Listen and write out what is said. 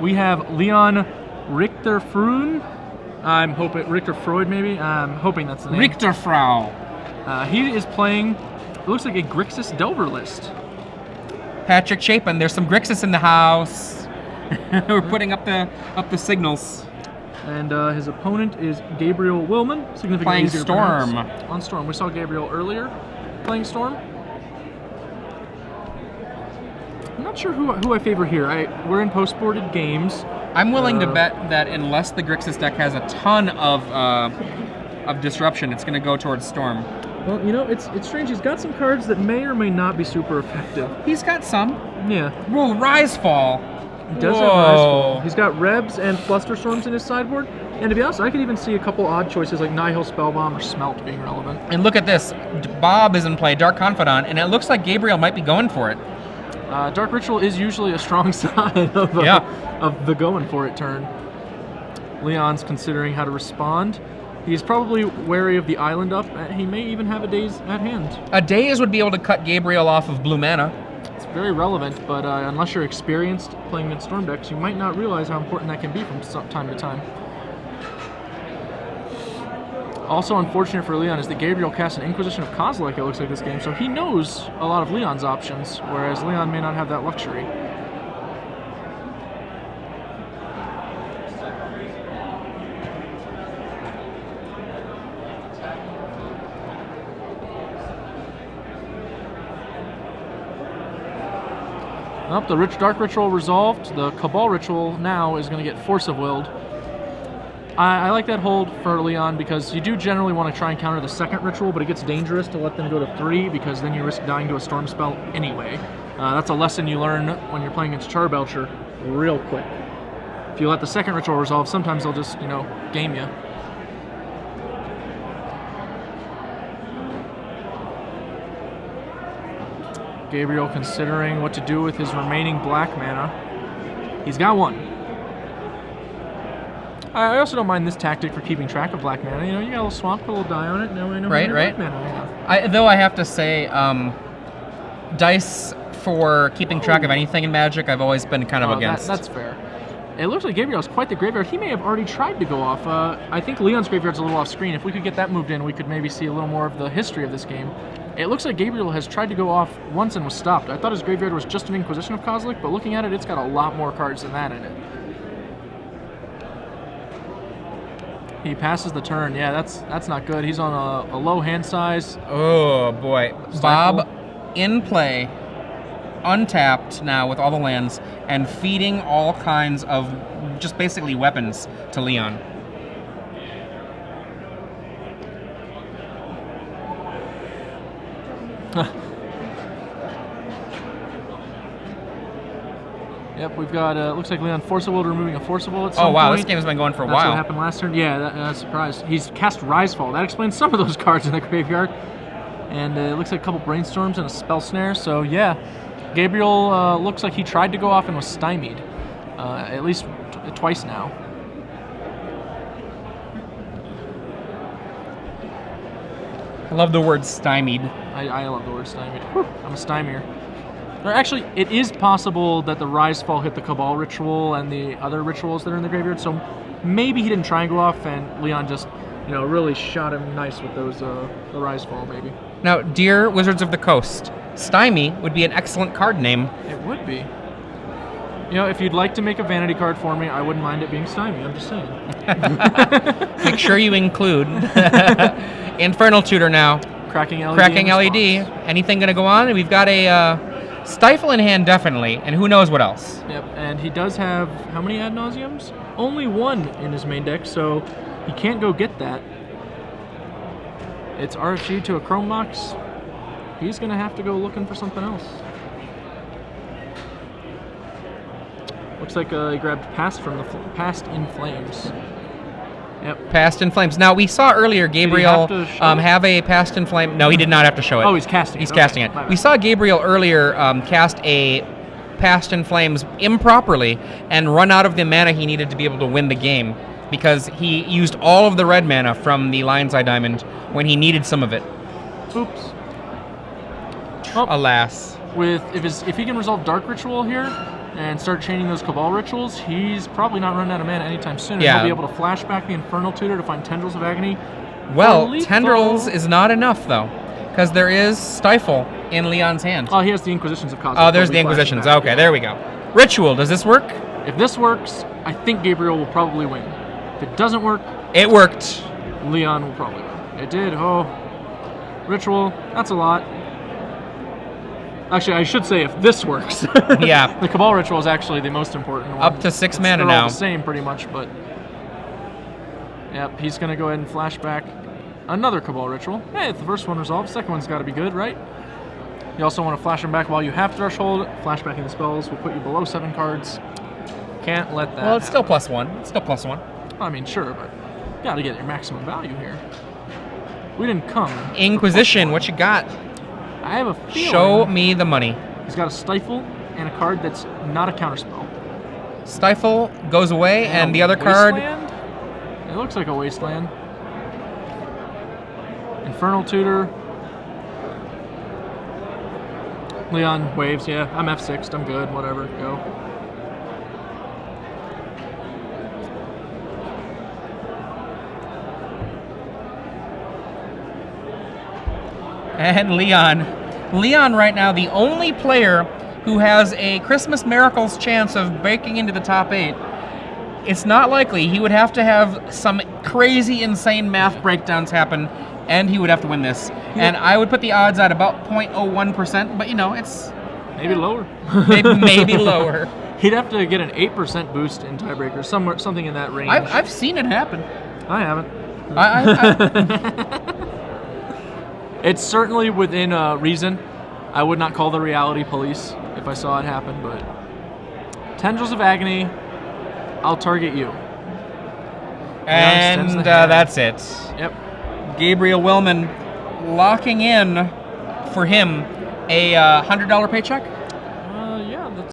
We have Leon Richter-Freund. I'm hoping Richter-Freund, maybe. I'm hoping that's the name. Richter-Frau. He is playing. It looks like a Grixis Delver list. Patrick Chapin. There's some Grixis in the house. We're putting up the signals. And his opponent is Gabriel Willmon, significantly playing easier to Storm. pronounce. On Storm. We saw Gabriel earlier playing Storm. I'm not sure who I favor here. We're in post-boarded games. I'm willing to bet that unless the Grixis deck has a ton of disruption, it's going to go towards Storm. Well, you know, it's strange. He's got some cards that may or may not be super effective. He's got some. Yeah. Whoa, Risefall. He does have Risefall. He's got Rebs and Flusterstorms in his sideboard. And to be honest, I could even see a couple odd choices like Nihil Spellbomb or Smelt being relevant. And look at this. Bob is in play, Dark Confidant, and it looks like Gabriel might be going for it. Dark Ritual is usually a strong sign of the going for it turn. Leon's considering how to respond. He's probably wary of the island up. He may even have a Daze at hand. A Daze would be able to cut Gabriel off of blue mana. It's very relevant, but unless you're experienced playing in Storm decks, you might not realize how important that can be from time to time. Also unfortunate for Leon is that Gabriel cast an Inquisition of Kozilek, it looks like, this game, so he knows a lot of Leon's options, whereas Leon may not have that luxury. Well, the Dark Ritual resolved. The Cabal Ritual now is going to get Force of Willed. I like that hold for Leon because you do generally want to try and counter the second ritual, but it gets dangerous to let them go to 3 because then you risk dying to a Storm spell anyway. That's a lesson you learn when you're playing against Charbelcher real quick. If you let the second ritual resolve, sometimes they'll just, game you. Gabriel considering what to do with his remaining black mana. He's got one. I also don't mind this tactic for keeping track of black mana. You got a little swamp, put a little die on it. Now I know how many black mana I have. Though I have to say, dice for keeping track of anything in Magic, I've always been kind of against. That's fair. It looks like Gabriel is quite the graveyard. He may have already tried to go off. I think Leon's graveyard's a little off screen. If we could get that moved in, we could maybe see a little more of the history of this game. It looks like Gabriel has tried to go off once and was stopped. I thought his graveyard was just an Inquisition of Kozilek, but looking at it, it's got a lot more cards than that in it. He passes the turn. Yeah, that's not good. He's on a low hand size. Oh, boy. Bob in play, untapped now with all the lands, and feeding all kinds of just basically weapons to Leon. Yep, we've got, looks like Leon Force of Will removing a Force of Will at some point. Oh, wow, this game has been going for a while. That's what happened last turn. Yeah, that's a surprise. He's cast Risefall. That explains some of those cards in the graveyard. And it looks like a couple Brainstorms and a Spell Snare. So, yeah, Gabriel looks like he tried to go off and was stymied. At least twice now. I love the word stymied. I love the word stymied. Whew, I'm a stymier. Actually, it is possible that the Risefall hit the Cabal Ritual and the other rituals that are in the graveyard, so maybe he didn't try and go off, and Leon just, really shot him nice with those, the Risefall, maybe. Now, dear Wizards of the Coast, Stymie would be an excellent card name. It would be. If you'd like to make a vanity card for me, I wouldn't mind it being Stymie, I'm just saying. Make sure you include Infernal Tutor now. Cracking LED. Cracking LED. Anything going to go on? We've got a Stifle in hand, definitely, and who knows what else. Yep, and he does have how many Ad Nauseams? Only one in his main deck, so he can't go get that. It's RFG to a Chrome Box. He's going to have to go looking for something else. Looks like he grabbed Past in Flames. Yep. Past in Flames. Now, we saw earlier Gabriel have a Past in Flame. No, he did not have to show it. Oh, he's casting it. He's casting it. We saw Gabriel earlier cast a Past in Flames improperly and run out of the mana he needed to be able to win the game because he used all of the red mana from the Lion's Eye Diamond when he needed some of it. Oops. Alas. If he can resolve Dark Ritual here, and start chaining those Cabal Rituals, he's probably not running out of mana anytime soon. Yeah. He'll be able to flash back the Infernal Tutor to find Tendrils of Agony. Well, Lethal. Tendrils is not enough, though, because there is Stifle in Leon's hand. Oh, he has the Inquisitions of Cosmos. Oh, there's the Inquisitions. Okay, there we go. Ritual, does this work? If this works, I think Gabriel will probably win. If it doesn't work, It worked. Leon will probably win. It did. Oh, Ritual, that's a lot. Actually, I should say if this works. Yeah. The Cabal Ritual is actually the most important one. Up to 6 mana They're now. all the same pretty much, but... Yep, he's going to go ahead and flash back another Cabal Ritual. Hey, if the first one resolves, the second one's got to be good, right? You also want to flash him back while you have Threshold. Flashbacking the spells will put you below 7 cards. Can't let that Well, it's still happen. +1. It's still +1. I mean, sure, but you got to get your maximum value here. We didn't come. Inquisition, what you got? I have a feeling Show me the money. he's got a Stifle and a card that's not a counterspell. Stifle goes away, and a the other card... Wasteland? It looks like a Wasteland. Infernal Tutor. Leon waves, yeah. I'm F6'd, I'm good, whatever, go. And Leon right now, the only player who has a Christmas Miracles chance of breaking into the top 8. It's not likely. He would have to have some crazy, insane math breakdowns happen, and he would have to win this. And I would put the odds at about 0.01%, but you know, it's... Maybe lower. maybe lower. He'd have to get an 8% boost in tiebreakers, somewhere, something in that range. I've seen it happen. I haven't. I It's certainly within reason. I would not call the reality police if I saw it happen, but Tendrils of Agony, I'll target you. and that's it. Yep. Gabriel Willmon locking in for him a $100 paycheck.